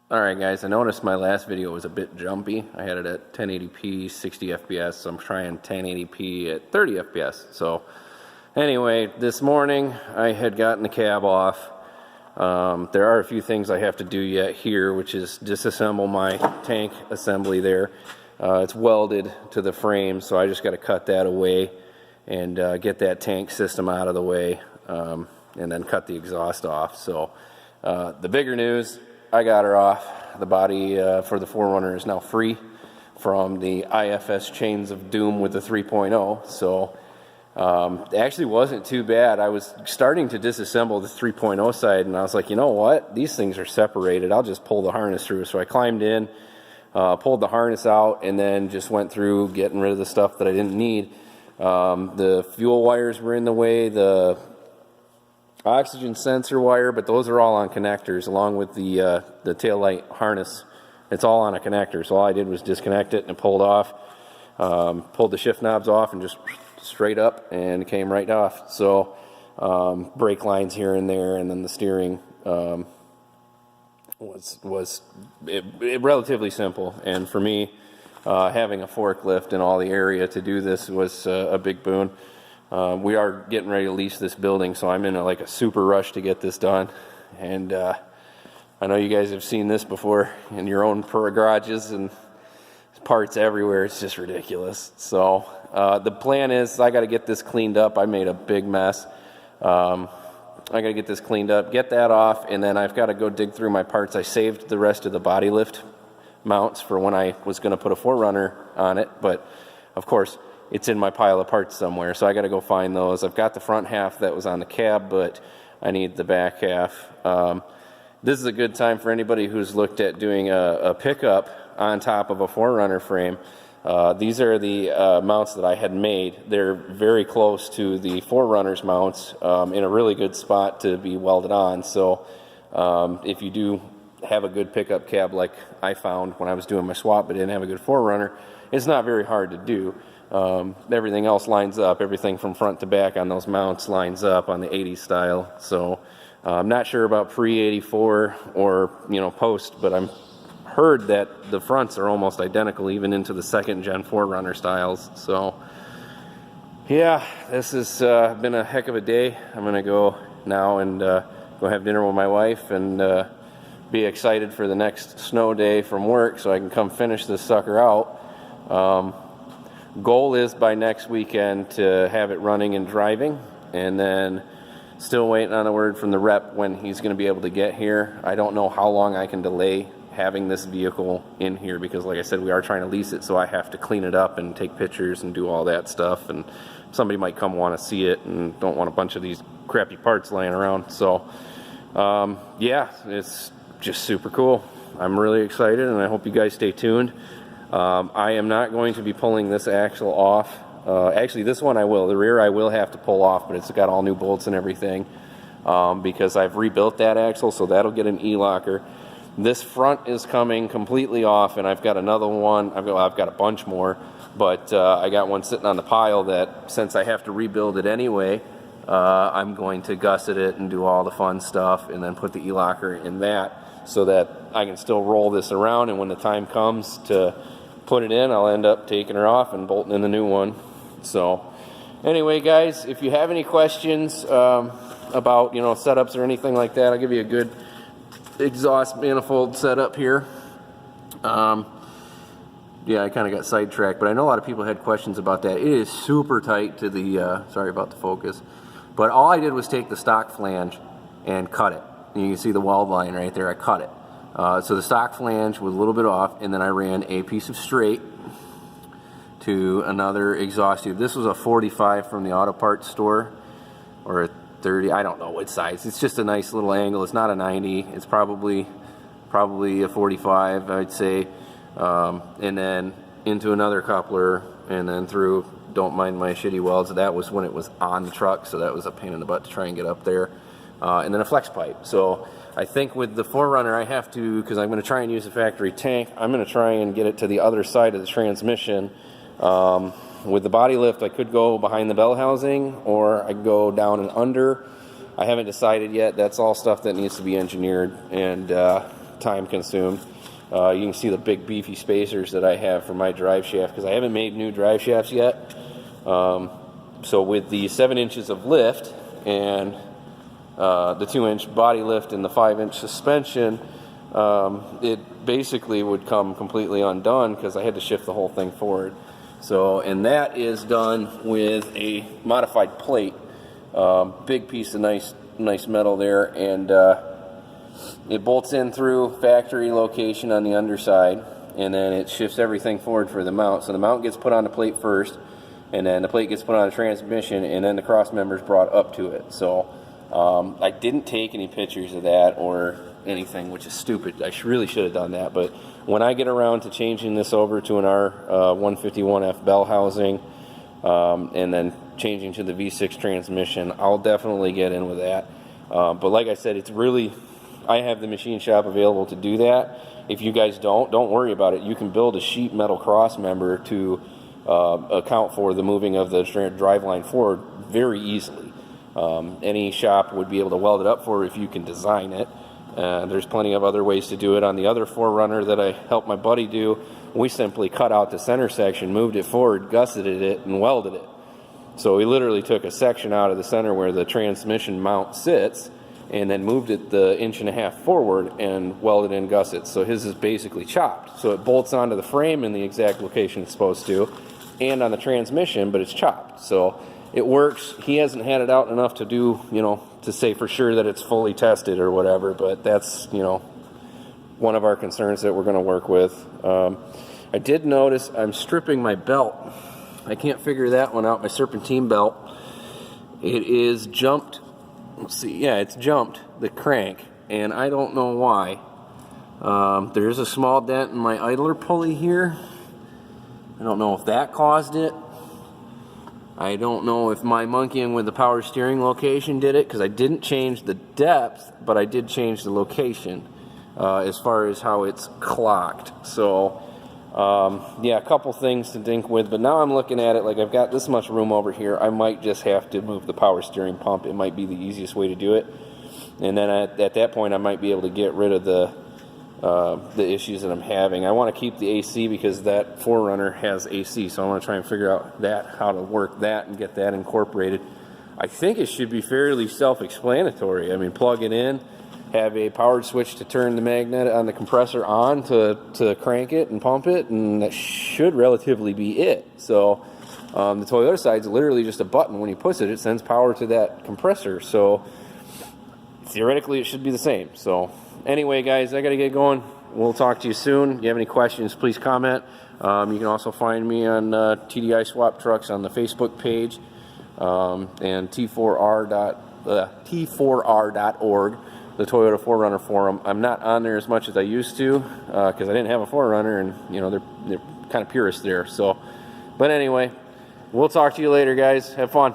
Alright guys, I noticed my last video was a bit jumpy. I had it at 1080p, 60 FPS, so I'm trying 1080p at 30 FPS. So anyway, this morning I had gotten the cab off. There are a few things I have to do yet here, which is disassemble my tank assembly there. It's welded to the frame, so I just got to cut that away and get that tank system out of the way, and then cut the exhaust off. So the bigger news, I got her off. The body for the 4Runner is now free from the IFS chains of doom with the 3.0. So it actually wasn't too bad. I was starting to disassemble the 3.0 side, and I was like, you know what? These things are separated. I'll just pull the harness through. So I climbed in, pulled the harness out, and then just went through getting rid of the stuff that I didn't need. The fuel wires were in the way, the oxygen sensor wire, but those are all on connectors along with the taillight harness. It's all on a connector, so all I did was disconnect it and it pulled off. Pulled the shift knobs off and just straight up, and it came right off. So brake lines here and there, and then the steering was relatively simple. And for me, having a forklift in all the area to do this was a big boon. We are getting ready to lease this building, so I'm in a super rush to get this done. And I know you guys have seen this before in your own garages, and parts everywhere. It's just ridiculous. So the plan is I got to get this cleaned up. I made a big mess. I got to get this cleaned up, get that off, and then I've got to go dig through my parts. I saved the rest of the body lift mounts for when I was going to put a 4Runner on it, but of course it's in my pile of parts somewhere, so I got to go find those. I've got the front half that was on the cab, but I need the back half. This is a good time for anybody who's looked at doing a pickup on top of a 4Runner frame. These are the mounts that I had made. They're very close to the 4Runner's mounts, in a really good spot to be welded on. So if you do have a good pickup cab like I found when I was doing my swap but didn't have a good 4Runner, it's not very hard to do. Everything else lines up. Everything from front to back on those mounts lines up on the 80s style. So I'm not sure about pre-84 or post, but I'm heard that the fronts are almost identical even into the second gen 4Runner styles. So yeah, this has been a heck of a day. I'm gonna go now and go have dinner with my wife and be excited for the next snow day from work so I can come finish this sucker out. Goal is by next weekend to have it running and driving, and then still waiting on a word from the rep when he's going to be able to get here. I don't know how long I can delay having this vehicle in here because, like I said, we are trying to lease it, so I have to clean it up and take pictures and do all that stuff, and somebody might come want to see it and don't want a bunch of these crappy parts laying around. So yeah, it's just super cool. I'm really excited, and I hope you guys stay tuned. I am not going to be pulling this axle off. Actually, this one I will. The rear I will have to pull off, but it's got all new bolts and everything because I've rebuilt that axle, so that'll get an E-locker. This front is coming completely off, and I've got another one. I've got a bunch more, but I got one sitting on the pile that, since I have to rebuild it anyway, I'm going to gusset it and do all the fun stuff and then put the E-locker in that so that I can still roll this around, and when the time comes to put it in, I'll end up taking her off and bolting in the new one. So anyway, guys, if you have any questions about setups or anything like that, I'll give you a good exhaust manifold setup here. Yeah, I kind of got sidetracked, but I know a lot of people had questions about that. It is super tight to the sorry about the focus, but all I did was take the stock flange and cut it. And you can see the weld line right there. I cut it. So the stock flange was a little bit off, and then I ran a piece of straight to another exhaust tube. This was a 45 from the auto parts store, or a 30, I don't know what size. It's just a nice little angle. It's not a 90. It's probably a 45, I'd say. And then into another coupler, and then through. Don't mind my shitty welds. That was when it was on the truck, so that was a pain in the butt to try and get up there. And then a flex pipe. So I think with the 4Runner I have to, because I'm going to try and use a factory tank, I'm going to try and get it to the other side of the transmission. With the body lift I could go behind the bell housing, or I could go down and under. I haven't decided yet. That's all stuff that needs to be engineered, and time consumed. You can see the big beefy spacers that I have for my drive shaft, because I haven't made new drive shafts yet. So with the 7 inches of lift and the 2-inch body lift and the 5-inch suspension, it basically would come completely undone because I had to shift the whole thing forward. So, and that is done with a modified plate, big piece of nice metal there, and it bolts in through factory location on the underside, and then it shifts everything forward for the mount. So the mount gets put on the plate first, and then the plate gets put on the transmission, and then the cross member is brought up to it. So I didn't take any pictures of that or anything, which is stupid. I really should have done that. But when I get around to changing this over to an R151F bell housing, and then changing to the V6 transmission, I'll definitely get in with that. But like I said, it's really, I have the machine shop available to do that. If you guys don't worry about it. You can build a sheet metal cross member to account for the moving of the driveline forward very easily. Any shop would be able to weld it up for if you can design it. There's plenty of other ways to do it. On the other 4Runner that I helped my buddy do, we simply cut out the center section, moved it forward, gusseted it, and welded it. So we literally took a section out of the center where the transmission mount sits, and then moved it the 1.5 inches forward and welded in gussets. So his is basically chopped. So it bolts onto the frame in the exact location it's supposed to, and on the transmission, but it's chopped. So it works. He hasn't had it out enough to do, to say for sure that it's fully tested or whatever, but that's, one of our concerns that we're going to work with. I did notice I'm stripping my belt. I can't figure that one out, my serpentine belt. It is jumped. Let's see, yeah, it's jumped the crank, and I don't know why. There's a small dent in my idler pulley here. I don't know if that caused it. I don't know if my monkeying with the power steering location did it, because I didn't change the depth, but I did change the location as far as how it's clocked. So, yeah, a couple things to think with, but now I'm looking at it like I've got this much room over here. I might just have to move the power steering pump. It might be the easiest way to do it. And then at that point, I might be able to get rid of the issues that I'm having. I want to keep the AC because that 4Runner has AC, so I want to try and figure out how to work that and get that incorporated. I think it should be fairly self-explanatory. I mean, plug it in, have a powered switch to turn the magnet on the compressor on to crank it and pump it, and that should relatively be it. So the Toyota side's literally just a button. When you push it, it sends power to that compressor. So theoretically, it should be the same. So anyway, guys, I got to get going. We'll talk to you soon. If you have any questions, please comment. You can also find me on TDI Swap Trucks on the Facebook page, and T4R.org, the Toyota 4Runner forum. I'm not on there as much as I used to because I didn't have a 4Runner, and they're kind of purists there. So, but anyway, we'll talk to you later, guys. Have fun.